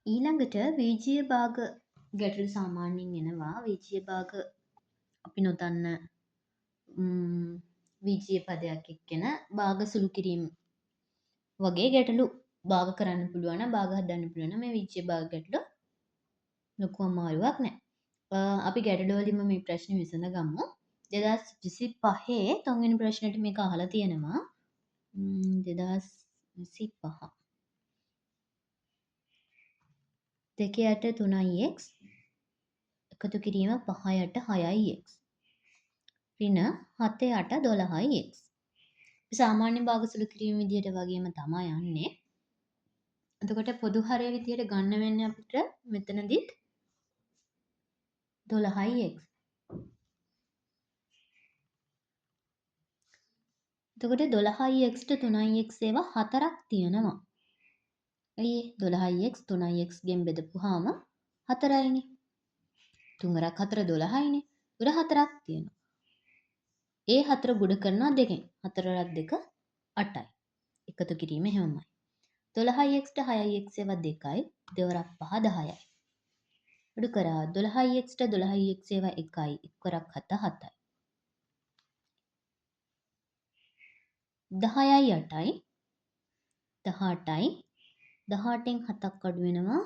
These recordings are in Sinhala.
ඊළඟට වීජීය භාග ගැටළු සාමාන්‍යයෙන් එනවා. වීජීය භාග අපි නොදන්න වීජීය පදයක් එක්කෙන භාග සුළු කිරීම වගේ ගැටළු භාග කරන්න පුළුවන් නම් භාග හදන්න පුළුවන් නම් මේ වීජීය භාග ගැටළු ලොකු අමාරුවක් නැහැ. අපි ගැටළු වලින්ම මේ ප්‍රශ්නේ විසඳගමු. 2025 3 වෙනි ප්‍රශ්නෙට මේක අහලා තියෙනවා. 2025 2 යට 3x එකතු කිරීම 5 යට 6x ඍණ 7 යට 12x. සාමාන්‍ය භාග සුළු කිරීම විදියට වගේම තමයි යන්නේ. එතකොට පොදු හරය විදියට ගන්න වෙන්නේ අපිට මෙතනදිත් 12x. එතකොට 12x ට 3x ඒවා 4ක් තියෙනවා. ඇයි 12x 3x ගෙන් බෙදපුවාම 4යිනේ. 3 4 12යිනේ. උඩ 4ක් තියෙනවා. ඒ 4 ගුණ කරනවා 2කින්. 4 2 8යි. එකතු කිරීම එහෙමමයි. 12x ට 6x ඒවා 2යි. 2 5 10යි. අඩු කරා 12x ට 12x ඒවා 1යි. 1 7 7යි. 10යි 8යි 18යි 18න් 7ක් අඩු වෙනවා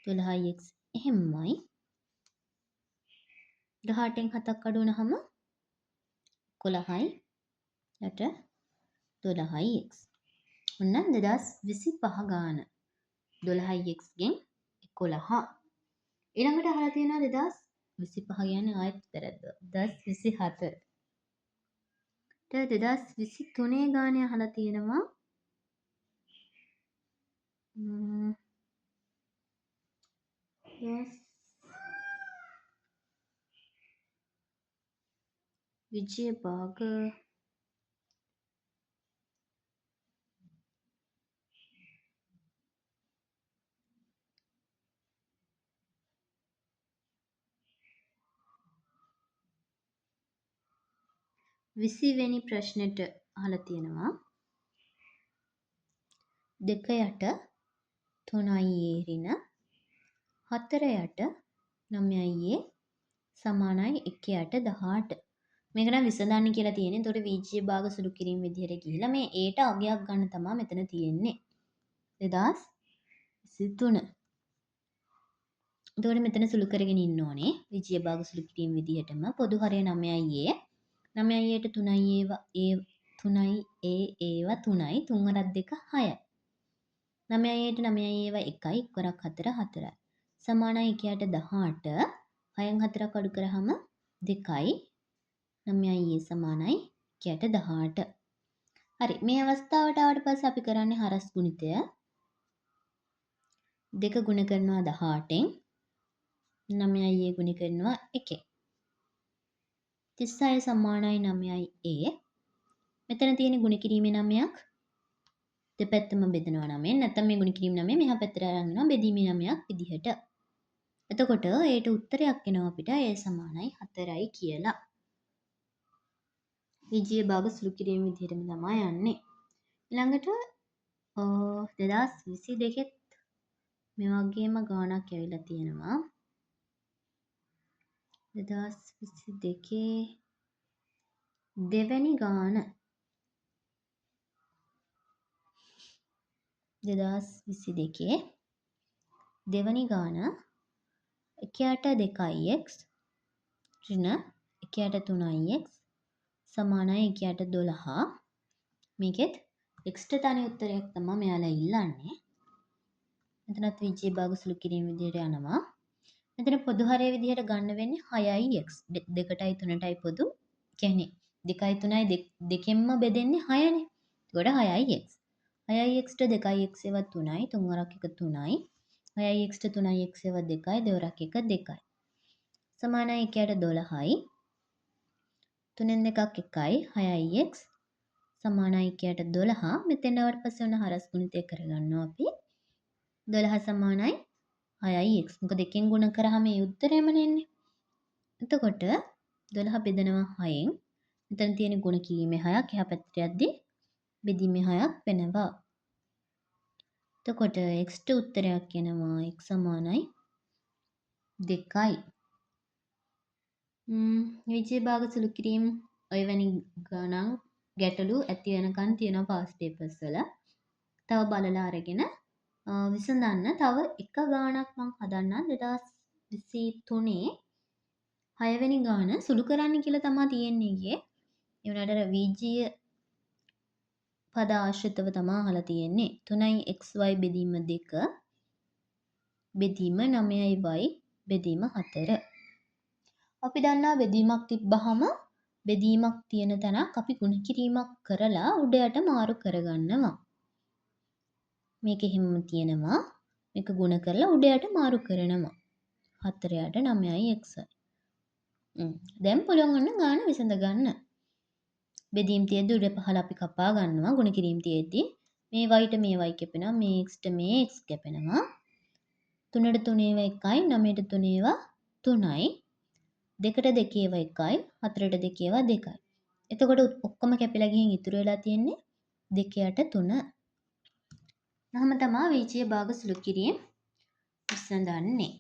12x එහෙමමයි 18න් 7ක් අඩු වුණාම 11යි යට 12x. ඔන්න 2025 ගාන 12x ගෙන් 11. ඊළඟට අහලා තියෙනවා 2025 කියන්නේ ආයෙත් වැරද්ද. 2027. 2023 ගානේ අහලා තියෙනවා විජය භාග 20 වෙනි ප්‍රශ්නෙට අහලා තියෙනවා 2 යට 3යි ඍණ 4 යට 9යි සමානයි 1 යට 18. මේක නම් විසඳන්න කියලා තියෙන්නේ. එතකොට වීජීය භාග සුළු කිරීම විදිහට ගිහිලා මේ ඒට අගයක් ගන්න තමයි මෙතන තියෙන්නේ. 2023. එතකොට මෙතන සුළු කරගෙන ඉන්න ඕනේ. වීජීය භාග සුළු කිරීම විදිහටම පොදු හරය 9යි 9යි 3යි ඒවා 3යි ඒවා 3යි 3 2 6යි. 9යි 9යි ඒවා 1යි 1 4 4යි. සමානයි 1 යට 18. 6න් 4ක් අඩු කරාම 2යි 9යි සමානයි 1 යට 18. හරි මේ අවස්ථාවට ආවට පස්සේ අපි කරන්නේ හරස් ගුණිතය. 2 ගුණ කරනවා 18න් 9යි ගුණ කරනවා 1ෙන්. 36 සමානයි 9යි මෙතන තියෙන ගුණ කිරීමේ 9ක් දෙපැත්තම බෙදනවා 9ෙන්. නැත්නම් මේ ගුණ කිරීම 9 මෙහා පැත්තට අරන් යනවා බෙදීමේ 9ක් විදිහට. එතකොට ඒට උත්තරයක් එනවා අපිට a සමානයි 4යි කියලා. විජය භාග සුළු කිරීම විදිහටම තමයි යන්නේ. ඊළඟට 2022 මේ වගේම ගාණක් ඇවිල්ලා තියෙනවා. 2022 දෙවැනි ගාණ 2022 දෙවැනි ගාණ 1 යට 2x ඍණ 1 යට 3x සමානයි 1 යට 12. මේකෙත් x ට තනි උත්තරයක් තමයි මෙයාලා ඉල්ලන්නේ. මෙතනත් විජය භාග සුළු කිරීම විදිහට යනවා. මෙතන පොදු හරය විදිහට ගන්න වෙන්නේ 6යි x 2ටයි 3ටයි පොදු. කියන්නේ 2යි 3යි දෙකෙන්ම බෙදෙන්නේ 6නේ. ඒකට 6යි x. 6යි x ට 2යි x ඒවා 3යි 3 වරක් 1 3යි. 6යි x ට 3යි x ඒවා 2යි 2 වරක් 1 2යි. සමානයි 1 යට 12යි. 3න් 2ක් 1යි 6යි x සමානයි 1 යට 12. මෙතෙන් ආවට පස්සේ ඔන්න හරස් ගුණිතය කරගන්නවා අපි. 12 සමානයි 6යි x. මොකද දෙකෙන් ගුණ කරාම මේ උත්තරයම එන්නේ. එතකොට 12 බෙදනවා 6න්. මෙතන තියෙන ගුණ කිරීමේ 6ක් එහා පැත්තට යද්දි බෙදීමේ 6ක් වෙනවා. එතකොට x ට උත්තරයක් එනවා x සමානයි 2යි. විජය භාග සුළු කිරීම ඔය වැනි ගණන් ගැටලු ඇති වෙනකන් තියෙනවා පාස් පේපර්ස් වල. තව බලලා අරගෙන විසඳන්න. තව එක ගාණක් මම හදන්නම් 2023 6 වෙනි ගාණ සුළු කරන්න කියලා තමයි තියෙන්නේ ඊයේ. ඒ වුණාට අර විජය පද ආශ්‍රිතව තමයි අහලා තියෙන්නේ. 3xy බෙදීම 2 බෙදීම 9y බෙදීම 4. අපි දන්නා බෙදීමක් තිබ්බහම බෙදීමක් තියෙන තැනක් අපි ගුණ කිරීමක් කරලා උඩ යට මාරු කරගන්නවා. මේක එහෙමම තියෙනවා. මේක ගුණ කරලා උඩ යට මාරු කරනවා. 4 යට 9යි xයි. දැන් පුළුවන් ඔන්න ගාන විසඳ ගන්න. බෙදීම් තියෙද්දි උඩ පහළ අපි කපා ගන්නවා. ගුණ කිරීම තියෙද්දි මේ y ට මේ y කැපෙනවා. මේ x ට මේ x කැපෙනවා. 3ට 3 ඒවා 1යි 9ට 3 ඒවා 3යි. 2ට 2 ඒවා 1යි 4ට 2 ඒවා 2යි. එතකොට ඔක්කොම කැපිලා ගිහින් ඉතුරු වෙලා තියෙන්නේ 2යට 3. නහම තමයි විජය භාග සුළු කිරීම විසඳන්නේ.